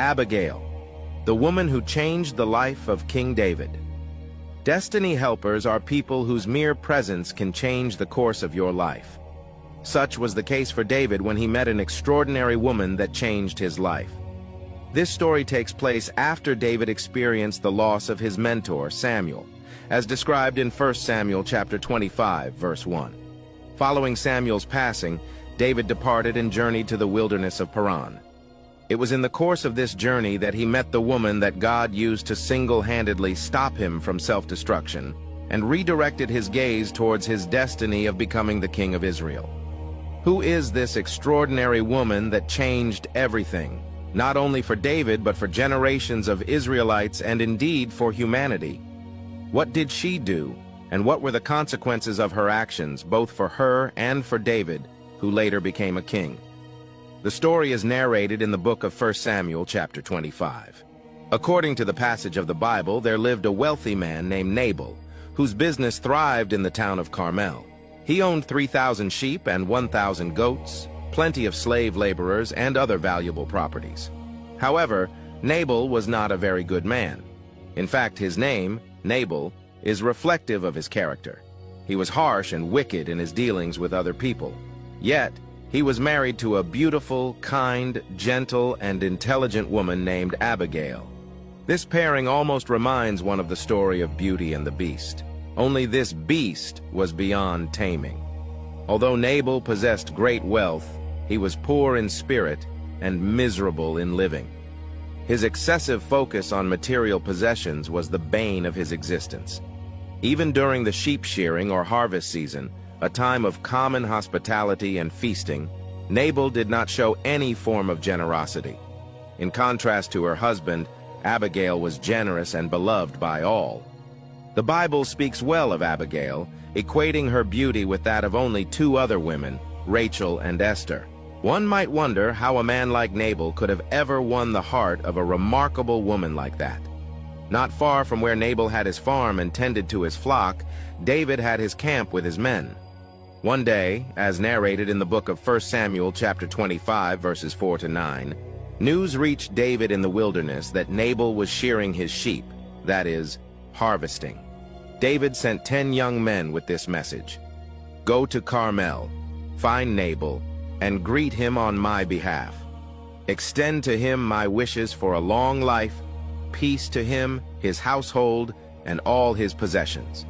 Abigail, the woman who changed the life of King David. Destiny helpers are people whose mere presence can change the course of your life. Such was the case for David when he met an extraordinary woman that changed his life. This story takes place after David experienced the loss of his mentor, Samuel, as described in 1 Samuel chapter 25, verse 1. Following Samuel's passing, David departed and journeyed to the wilderness of Paran. It was in the course of this journey that he met the woman that God used to single-handedly stop him from self-destruction and redirected his gaze towards his destiny of becoming the king of Israel. Who is this extraordinary woman that changed everything, not only for David but for generations of Israelites and indeed for humanity? What did she do, and what were the consequences of her actions, both for her and for David, who later became a king? The story is narrated in the book of 1 Samuel chapter 25. According to the passage of the Bible, there lived a wealthy man named Nabal, whose business thrived in the town of Carmel. He owned 3,000 sheep and 1,000 goats, plenty of slave laborers, and other valuable properties. However, Nabal was not a very good man. In fact, his name, Nabal, is reflective of his character. He was harsh and wicked in his dealings with other people. Yet, he was married to a beautiful, kind, gentle, and intelligent woman named Abigail. This pairing almost reminds one of the story of Beauty and the Beast. Only this beast was beyond taming. Although Nabal possessed great wealth, he was poor in spirit and miserable in living. His excessive focus on material possessions was the bane of his existence. Even during the sheep shearing or harvest season, a time of common hospitality and feasting, Nabal did not show any form of generosity. In contrast to her husband, Abigail was generous and beloved by all. The Bible speaks well of Abigail, equating her beauty with that of only two other women, Rachel and Esther. One might wonder how a man like Nabal could have ever won the heart of a remarkable woman like that. Not far from where Nabal had his farm and tended to his flock, David had his camp with his men. One day, as narrated in the book of 1 Samuel chapter 25, verses 4 to 9, news reached David in the wilderness that Nabal was shearing his sheep, that is, harvesting. David sent 10 young men with this message: "Go to Carmel, find Nabal, and greet him on my behalf. Extend to him my wishes for a long life, peace to him, his household, and all his possessions.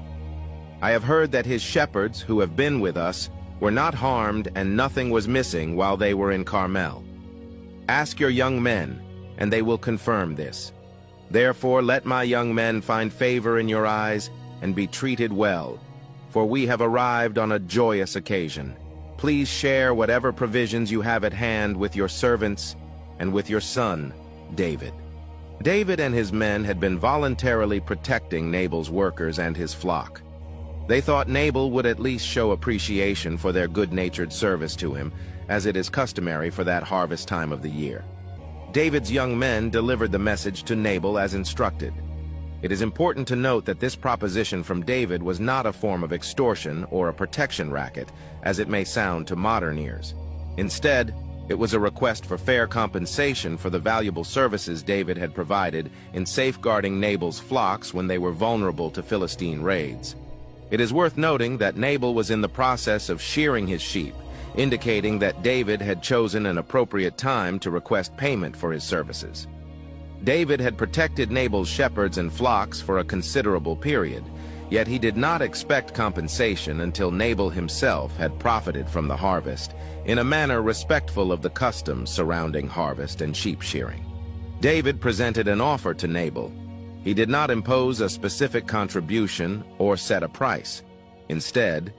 I have heard that his shepherds, who have been with us, were not harmed and nothing was missing while they were in Carmel. Ask your young men, and they will confirm this. Therefore let my young men find favor in your eyes and be treated well, for we have arrived on a joyous occasion. Please share whatever provisions you have at hand with your servants and with your son, David." David and his men had been voluntarily protecting Nabal's workers and his flock. They thought Nabal would at least show appreciation for their good-natured service to him, as it is customary for that harvest time of the year. David's young men delivered the message to Nabal as instructed. It is important to note that this proposition from David was not a form of extortion or a protection racket, as it may sound to modern ears. Instead, it was a request for fair compensation for the valuable services David had provided in safeguarding Nabal's flocks when they were vulnerable to Philistine raids. It is worth noting that Nabal was in the process of shearing his sheep, indicating that David had chosen an appropriate time to request payment for his services. David had protected Nabal's shepherds and flocks for a considerable period, yet he did not expect compensation until Nabal himself had profited from the harvest in a manner respectful of the customs surrounding harvest and sheep shearing. David presented an offer to Nabal. He did not impose a specific contribution or set a price. Instead,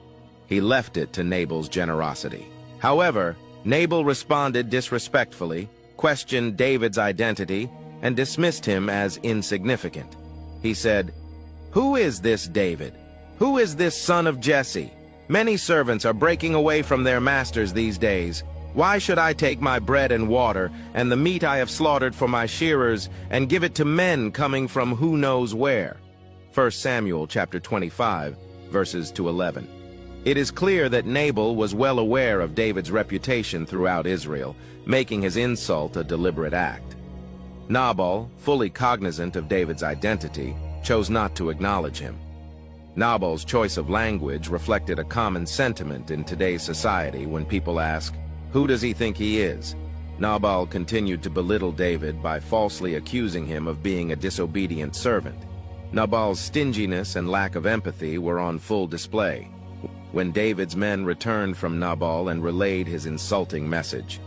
he left it to Nabal's generosity. However, Nabal responded disrespectfully, questioned David's identity, and dismissed him as insignificant. He said, "Who is this David? Who is this son of Jesse? Many servants are breaking away from their masters these days. Why should I take my bread and water, and the meat I have slaughtered for my shearers, and give it to men coming from who knows where?" 1 Samuel chapter 25, verses to 11. It is clear that Nabal was well aware of David's reputation throughout Israel, making his insult a deliberate act. Nabal, fully cognizant of David's identity, chose not to acknowledge him. Nabal's choice of language reflected a common sentiment in today's society when people ask, "Who does he think he is?" Nabal continued to belittle David by falsely accusing him of being a disobedient servant. Nabal's stinginess and lack of empathy were on full display when David's men returned from Nabal and relayed his insulting message.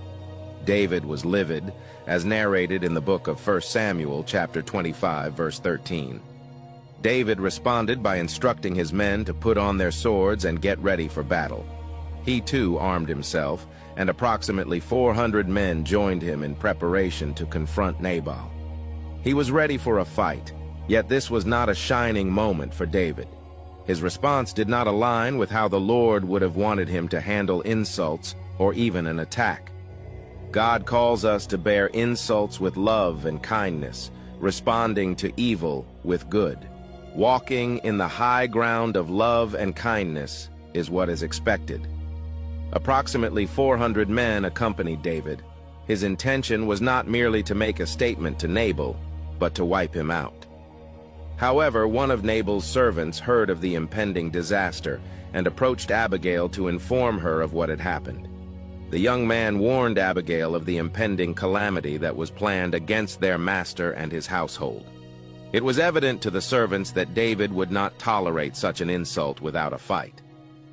David was livid, as narrated in the book of 1 Samuel, chapter 25, verse 13. David responded by instructing his men to put on their swords and get ready for battle. He too armed himself, and approximately 400 men joined him in preparation to confront Nabal. He was ready for a fight, yet this was not a shining moment for David. His response did not align with how the Lord would have wanted him to handle insults or even an attack. God calls us to bear insults with love and kindness, responding to evil with good. Walking in the high ground of love and kindness is what is expected. Approximately 400 men accompanied David. His intention was not merely to make a statement to Nabal, but to wipe him out. However, one of Nabal's servants heard of the impending disaster and approached Abigail to inform her of what had happened. The young man warned Abigail of the impending calamity that was planned against their master and his household. It was evident to the servants that David would not tolerate such an insult without a fight.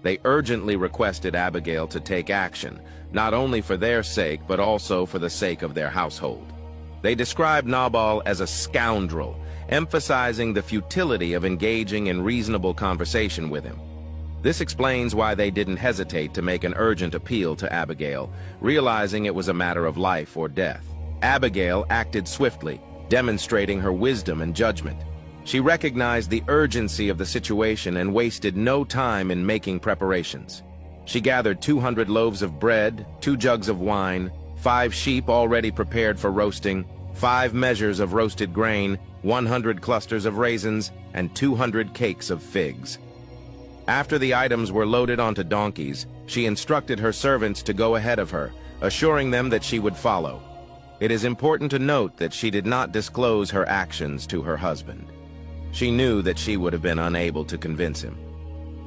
They urgently requested Abigail to take action, not only for their sake but also for the sake of their household. They described Nabal as a scoundrel, emphasizing the futility of engaging in reasonable conversation with him. This explains why they didn't hesitate to make an urgent appeal to Abigail, realizing it was a matter of life or death. Abigail acted swiftly, demonstrating her wisdom and judgment. She recognized the urgency of the situation and wasted no time in making preparations. She gathered 200 loaves of bread, 2 jugs of wine, 5 sheep already prepared for roasting, 5 measures of roasted grain, 100 clusters of raisins, and 200 cakes of figs. After the items were loaded onto donkeys, she instructed her servants to go ahead of her, assuring them that she would follow. It is important to note that she did not disclose her actions to her husband. She knew that she would have been unable to convince him.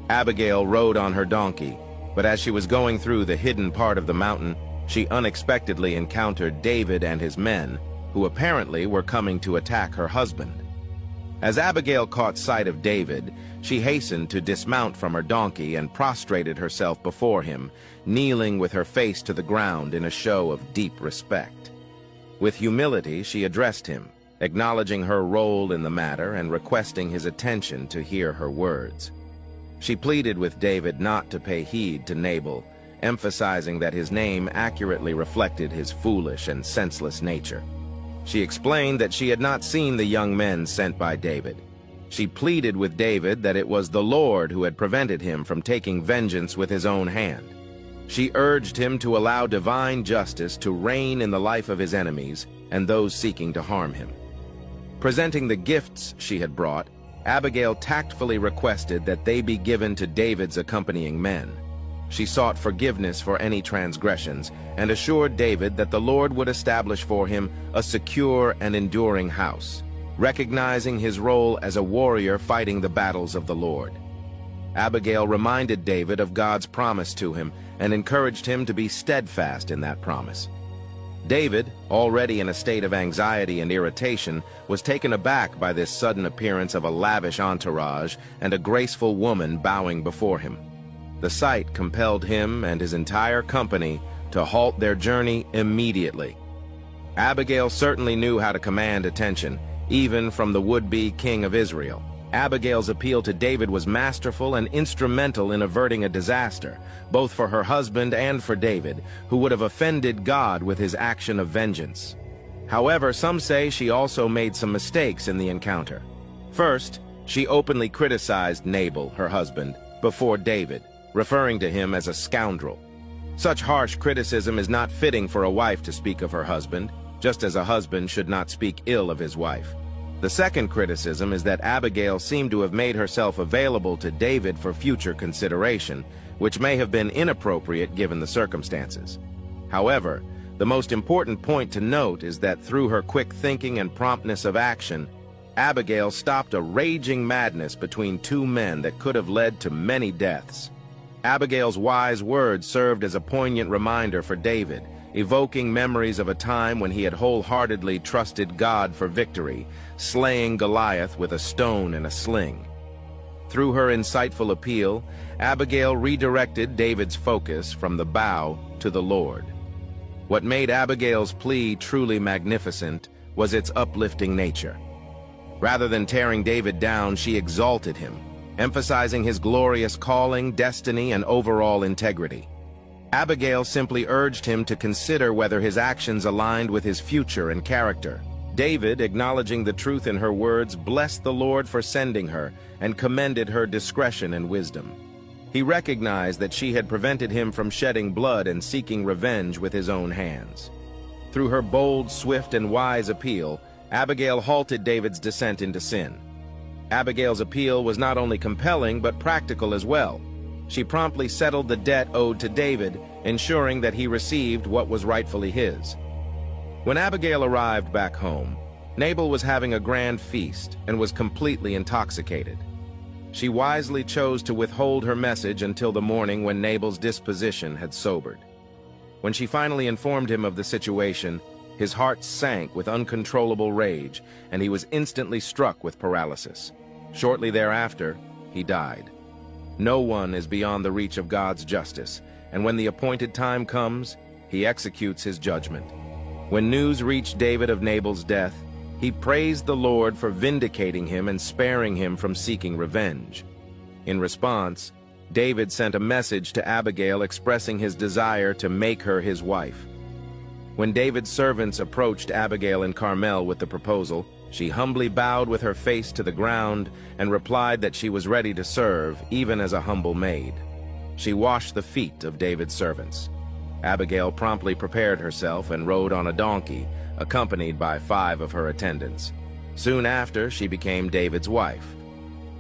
Abigail rode on her donkey, but as she was going through the hidden part of the mountain, she unexpectedly encountered David and his men, who apparently were coming to attack her husband. As Abigail caught sight of David, she hastened to dismount from her donkey and prostrated herself before him, kneeling with her face to the ground in a show of deep respect. With humility, she addressed him, acknowledging her role in the matter and requesting his attention to hear her words. She pleaded with David not to pay heed to Nabal, emphasizing that his name accurately reflected his foolish and senseless nature. She explained that she had not seen the young men sent by David. She pleaded with David that it was the Lord who had prevented him from taking vengeance with his own hand. She urged him to allow divine justice to reign in the life of his enemies and those seeking to harm him. Presenting the gifts she had brought, Abigail tactfully requested that they be given to David's accompanying men. She sought forgiveness for any transgressions and assured David that the Lord would establish for him a secure and enduring house, recognizing his role as a warrior fighting the battles of the Lord. Abigail reminded David of God's promise to him and encouraged him to be steadfast in that promise. David, already in a state of anxiety and irritation, was taken aback by this sudden appearance of a lavish entourage and a graceful woman bowing before him. The sight compelled him and his entire company to halt their journey immediately. Abigail certainly knew how to command attention, even from the would-be king of Israel. Abigail's appeal to David was masterful and instrumental in averting a disaster, both for her husband and for David, who would have offended God with his action of vengeance. However, some say she also made some mistakes in the encounter. First, she openly criticized Nabal, her husband, before David, referring to him as a scoundrel. Such harsh criticism is not fitting for a wife to speak of her husband, just as a husband should not speak ill of his wife. The second criticism is that Abigail seemed to have made herself available to David for future consideration, which may have been inappropriate given the circumstances. However, The most important point to note is that through her quick thinking and promptness of action, Abigail stopped a raging madness between two men that could have led to many deaths. Abigail's wise words served as a poignant reminder for David, evoking memories of a time when he had wholeheartedly trusted God for victory, slaying Goliath with a stone and a sling. Through her insightful appeal, Abigail redirected David's focus from the bow to the Lord. What made Abigail's plea truly magnificent was its uplifting nature. Rather than tearing David down, she exalted him, emphasizing his glorious calling, destiny, and overall integrity. Abigail simply urged him to consider whether his actions aligned with his future and character. David, acknowledging the truth in her words, blessed the Lord for sending her and commended her discretion and wisdom. He recognized that she had prevented him from shedding blood and seeking revenge with his own hands. Through her bold, swift, and wise appeal, Abigail halted David's descent into sin. Abigail's appeal was not only compelling but practical as well. She promptly settled the debt owed to David, ensuring that he received what was rightfully his. When Abigail arrived back home, Nabal was having a grand feast and was completely intoxicated. She wisely chose to withhold her message until the morning when Nabal's disposition had sobered. When she finally informed him of the situation, his heart sank with uncontrollable rage, and he was instantly struck with paralysis. Shortly thereafter, he died. No one is beyond the reach of God's justice, and when the appointed time comes, he executes his judgment. When news reached David of Nabal's death, he praised the Lord for vindicating him and sparing him from seeking revenge. In response, David sent a message to Abigail expressing his desire to make her his wife. When David's servants approached Abigail in Carmel with the proposal, she humbly bowed with her face to the ground and replied that she was ready to serve, even as a humble maid. She washed the feet of David's servants. Abigail promptly prepared herself and rode on a donkey, accompanied by 5 of her attendants. Soon after, she became David's wife.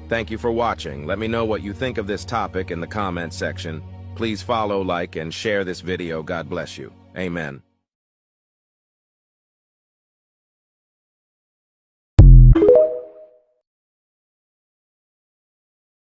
Thank you for watching. Let me know what you think of this topic in the comments section. Please follow, like, and share this video. God bless you. Amen.